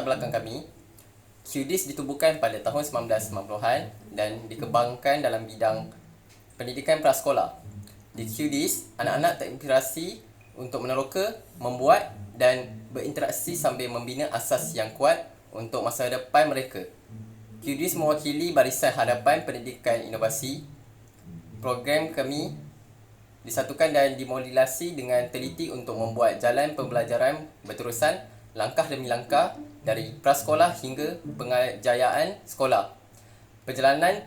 latar belakang kami, QDIS ditubuhkan pada tahun 1990-an dan dikembangkan dalam bidang pendidikan prasekolah. Di QDIS, anak-anak terinspirasi untuk meneroka, membuat dan berinteraksi sambil membina asas yang kuat untuk masa depan mereka. QDIS mewakili barisan hadapan pendidikan inovasi. Program kami disatukan dan dimodulasi dengan teliti untuk membuat jalan pembelajaran berterusan langkah demi langkah dari prasekolah hingga pengejayaan sekolah. Perjalanan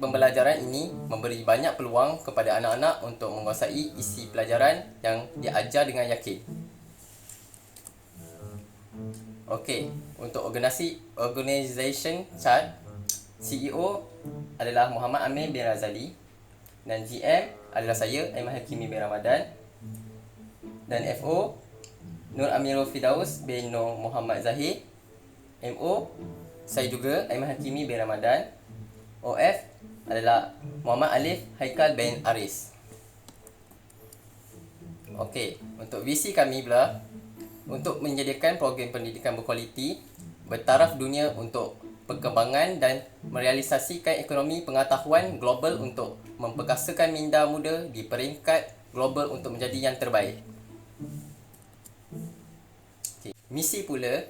pembelajaran ini memberi banyak peluang kepada anak-anak untuk menguasai isi pelajaran yang diajar dengan yakin. Okey, untuk organisation chart, CEO adalah Muhammad Amir bin Razali dan GM adalah saya, Aiman Hakimi bin Ramadan, dan FO Nur Amirul Fidaus bin Nur Muhammad Zahid. MO saya juga, Aiman Hakimi bin Ramadan. OF adalah Muhammad Alif Haikal bin Aris. Okey, untuk visi kami pula untuk menyediakan program pendidikan berkualiti bertaraf dunia untuk perkembangan dan merealisasikan ekonomi pengetahuan global untuk memperkasakan minda muda di peringkat global untuk menjadi yang terbaik. Misi pula,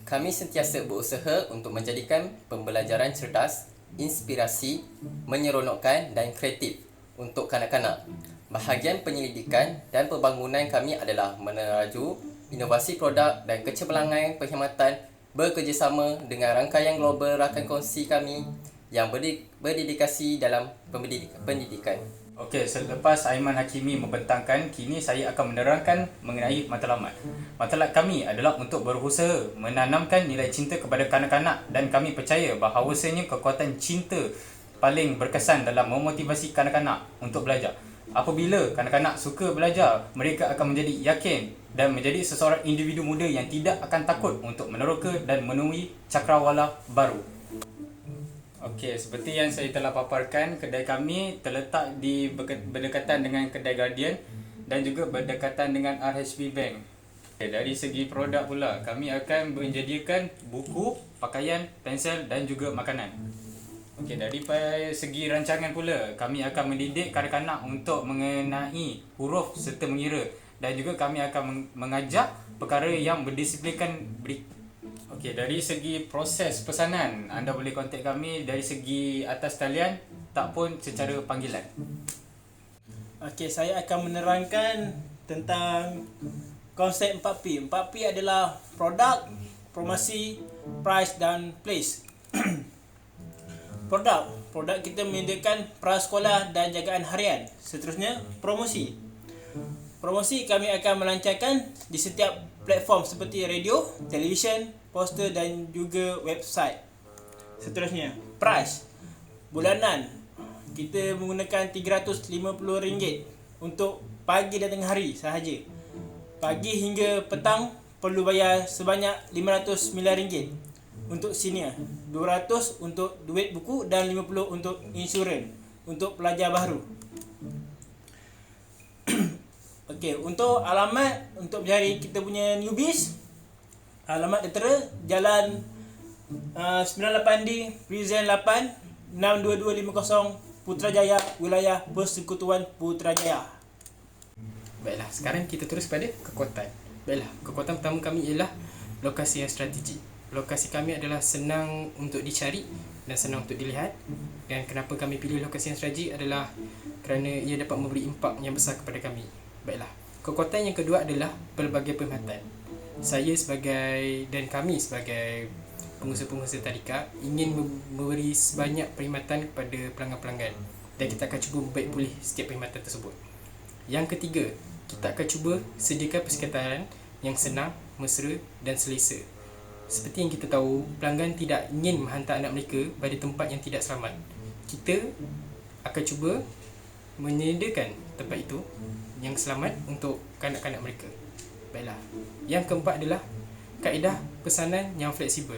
kami sentiasa berusaha untuk menjadikan pembelajaran cerdas, inspirasi, menyeronokkan dan kreatif untuk kanak-kanak. Bahagian penyelidikan dan pembangunan kami adalah meneraju inovasi produk dan kecemerlangan perkhidmatan bekerjasama dengan rangkaian global rakan kongsi kami yang berdedikasi dalam pendidikan. Okey, selepas Aiman Hakimi membentangkan, kini saya akan menerangkan mengenai matlamat. Matlamat kami adalah untuk berusaha menanamkan nilai cinta kepada kanak-kanak dan kami percaya bahawasanya kekuatan cinta paling berkesan dalam memotivasi kanak-kanak untuk belajar. Apabila kanak-kanak suka belajar, mereka akan menjadi yakin dan menjadi seseorang individu muda yang tidak akan takut untuk meneroka dan menemui cakrawala baru. Okey, seperti yang saya telah paparkan, kedai kami terletak di berdekatan dengan kedai Guardian dan juga berdekatan dengan RHB Bank. Okay, dari segi produk pula, kami akan menyediakan buku, pakaian, pensel dan juga makanan. Okey, dari segi rancangan pula, kami akan mendidik kanak-kanak untuk mengenai huruf serta mengira dan juga kami akan mengajak perkara yang berdisiplinkan. Okey, dari segi proses pesanan, anda boleh kontak kami dari segi atas talian tak pun secara panggilan. Okey, saya akan menerangkan tentang konsep 4P. 4P adalah produk, promosi, price dan place. Produk kita menyediakan prasekolah dan jagaan harian. Seterusnya, promosi kami akan melancarkan di setiap platform seperti radio, televisyen, poster dan juga website. Seterusnya, price bulanan. Kita menggunakan RM350 untuk pagi dan tengah hari sahaja. Pagi hingga petang perlu bayar sebanyak RM509 untuk senior, 200 untuk duit buku dan 50 untuk insurans untuk pelajar baru. Okey, untuk alamat untuk mencari kita punya newbies, alamat tertera Jalan 98D Present 8 62250 Putrajaya, wilayah Persekutuan Putrajaya. Baiklah, sekarang kita terus pada kekuatan. Baiklah, kekuatan pertama kami ialah lokasi yang strategik. Lokasi kami adalah senang untuk dicari dan senang untuk dilihat. Dan kenapa kami pilih lokasi yang strategik adalah kerana ia dapat memberi impak yang besar kepada kami. Baiklah, kekuatan yang kedua adalah pelbagai perkhidmatan. Saya dan kami sebagai pengusaha-pengusaha tadika ingin memberi sebanyak perkhidmatan kepada pelanggan-pelanggan dan kita akan cuba membaik pulih setiap perkhidmatan tersebut. Yang ketiga, kita akan cuba sediakan persekitaran yang senang, mesra dan selesa. Seperti yang kita tahu, pelanggan tidak ingin menghantar anak mereka pada tempat yang tidak selamat. Kita akan cuba menyediakan tempat itu yang selamat untuk kanak-kanak mereka. Baiklah. Yang keempat adalah kaedah pesanan yang fleksibel.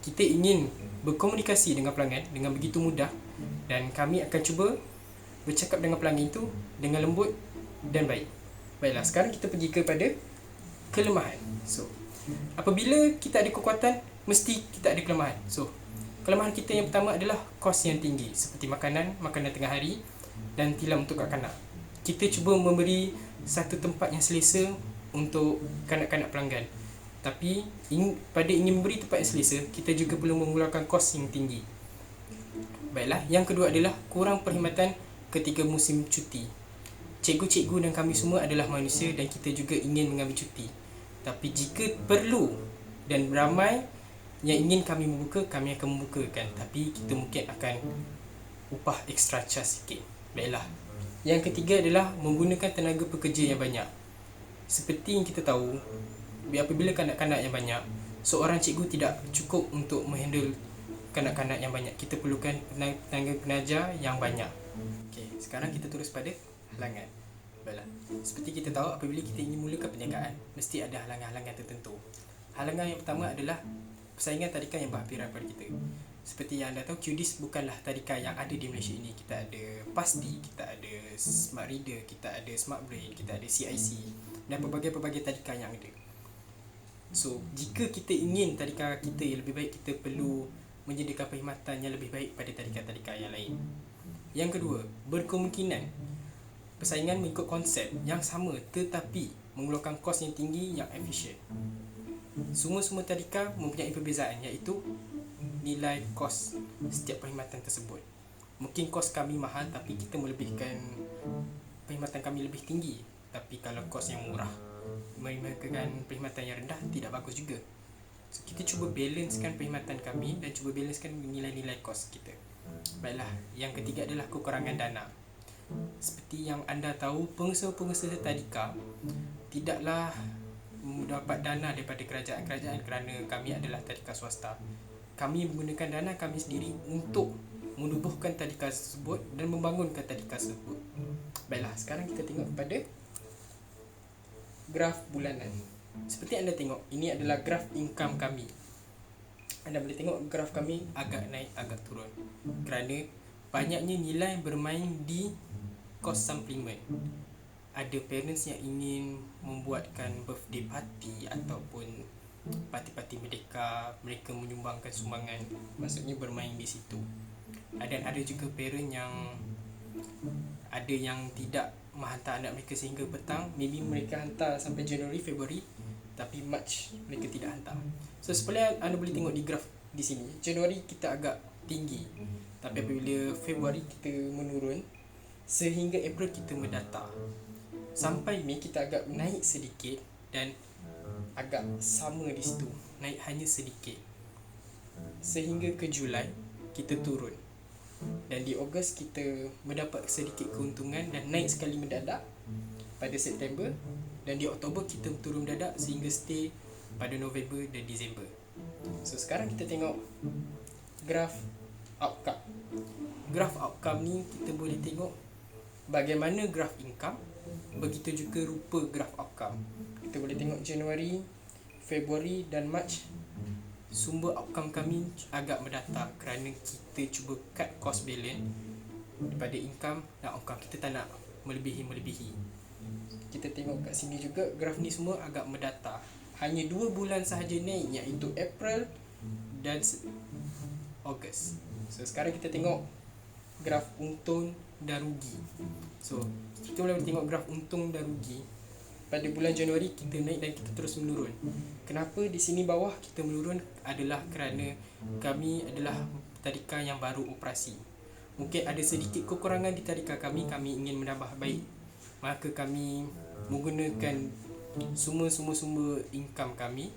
Kita ingin berkomunikasi dengan pelanggan dengan begitu mudah dan kami akan cuba bercakap dengan pelanggan itu dengan lembut dan baik. Baiklah, sekarang kita pergi kepada kelemahan. So, Apabila kita ada kekuatan, mesti kita ada kelemahan. So, kelemahan kita yang pertama adalah kos yang tinggi, seperti makanan tengah hari dan tilam untuk kanak-kanak. Kita cuba memberi satu tempat yang selesa untuk kanak-kanak pelanggan. Tapi pada ingin memberi tempat yang selesa, kita juga perlu mengeluarkan kos yang tinggi. Baiklah, yang kedua adalah kurang perkhidmatan ketika musim cuti. Cikgu-cikgu dan kami semua adalah manusia dan kita juga ingin mengambil cuti. Tapi jika perlu dan ramai yang ingin kami membuka, kami akan membukakan. Tapi kita mungkin akan upah extra charge sikit. Baiklah. Yang ketiga adalah menggunakan tenaga pekerja yang banyak. Seperti yang kita tahu, apabila kanak-kanak yang banyak, seorang cikgu tidak cukup untuk menghandle kanak-kanak yang banyak. Kita perlukan tenaga pengajar yang banyak. Okey, sekarang kita terus pada halangan. Baiklah. Seperti kita tahu, apabila kita ingin mulakan perniagaan, mesti ada halangan-halangan tertentu. Halangan yang pertama adalah persaingan tadika yang berhampiran pada kita. Seperti yang anda tahu, QDIS bukanlah tadika yang ada di Malaysia ini. Kita ada PASDI, kita ada Smart Reader, kita ada Smart Brain, kita ada CIC dan pelbagai-pelbagai tadika yang ada. So, jika kita ingin tadika kita yang lebih baik, kita perlu menyediakan perkhidmatan yang lebih baik pada tadika-tadika yang lain. Yang kedua, berkemungkinan persaingan mengikut konsep yang sama tetapi mengeluarkan kos yang tinggi yang efisien. Semua tadika mempunyai perbezaan, iaitu nilai kos setiap perkhidmatan tersebut. Mungkin kos kami mahal tapi kita melebihkan perkhidmatan kami lebih tinggi. Tapi kalau kos yang murah, melebihkan perkhidmatan yang rendah, tidak bagus juga. So, kita cuba balancekan perkhidmatan kami dan cuba balancekan nilai-nilai kos kita. Baiklah, yang ketiga adalah kekurangan dana. Seperti yang anda tahu, pengusaha-pengusaha tadika tidaklah mendapat dana daripada kerajaan kerana kami adalah tadika swasta. Kami menggunakan dana kami sendiri untuk menubuhkan tadika tersebut dan membangunkan tadika tersebut. Baiklah, sekarang kita tengok pada graf bulanan. Seperti anda tengok, ini adalah graf income kami. Anda boleh tengok graf kami agak naik, agak turun kerana banyaknya nilai bermain di kos suplemen. Ada parents yang ingin membuatkan birthday party ataupun parti-parti merdeka, mereka menyumbangkan sumbangan, maksudnya bermain di situ. Dan ada juga parent yang ada yang tidak menghantar anak mereka sehingga petang. Maybe mereka hantar sampai Januari, Februari, tapi March mereka tidak hantar. So sebenarnya anda boleh tengok di graf di sini, Januari kita agak tinggi, tapi apabila Februari kita menurun, sehingga April kita mendata. Sampai Mei kita agak naik sedikit dan agak sama di situ, naik hanya sedikit. Sehingga ke Julai kita turun. Dan di Ogos kita mendapat sedikit keuntungan dan naik sekali mendadak pada September, dan di Oktober kita turun mendadak sehingga stay pada November dan Disember. So sekarang kita tengok graf outcome. Graf outcome ni kita boleh tengok bagaimana graf income, begitu juga rupa graf outcome. Kita boleh tengok Januari, Februari dan March, sumber outcome kami agak mendata kerana kita cuba cut cost balance daripada income dan outcome. Kita tak nak melebihi. Kita tengok kat sini juga, graf ni semua agak mendata. Hanya 2 bulan sahaja naik, iaitu April dan Ogos. So sekarang kita tengok graf untung dan rugi. So kita boleh tengok graf untung dan rugi. Pada bulan Januari kita naik dan kita terus menurun. Kenapa di sini bawah kita menurun adalah kerana kami adalah tadika yang baru operasi. Mungkin ada sedikit kekurangan di tadika kami ingin menambah baik. Maka kami menggunakan semua sumber income kami,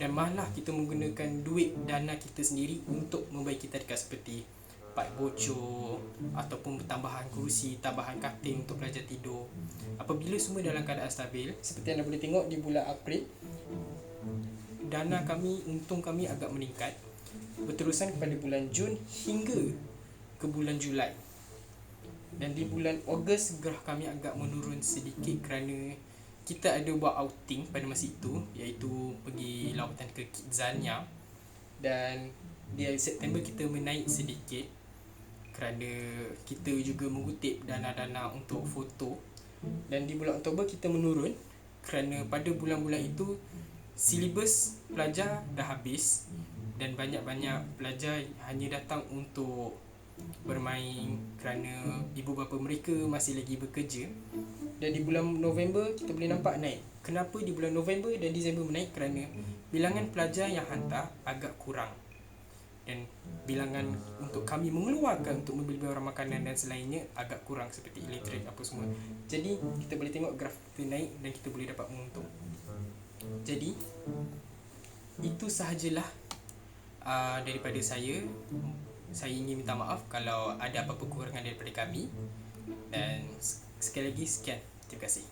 dan malah kita menggunakan duit dana kita sendiri untuk membaiki tadika seperti pipe bocor ataupun tambahan kerusi, tambahan katil untuk pelajar tidur. Apabila semua dalam keadaan stabil, seperti anda boleh tengok di bulan April, dana kami, untung kami agak meningkat berterusan kepada bulan Jun hingga ke bulan Julai. Dan di bulan Ogos graf kami agak menurun sedikit kerana kita ada buat outing pada masa itu, iaitu pergi lautan ke Kidzania, dan di September kita menaik sedikit kerana kita juga mengutip dana-dana untuk foto. Dan di bulan Oktober kita menurun kerana pada bulan-bulan itu silibus pelajar dah habis dan banyak-banyak pelajar hanya datang untuk bermain kerana ibu bapa mereka masih lagi bekerja. Dan di bulan November kita boleh nampak naik. Kenapa di bulan November dan Disember menaik? Kerana bilangan pelajar yang hantar agak kurang dan bilangan untuk kami mengeluarkan untuk membeli barang makanan dan selainnya agak kurang, seperti elektrik apa semua. Jadi kita boleh tengok graf kita naik dan kita boleh dapat menguntung. Jadi itu sahajalah daripada saya. Saya ingin minta maaf kalau ada apa-apa kekurangan daripada kami, dan sekali lagi sekian, terima kasih.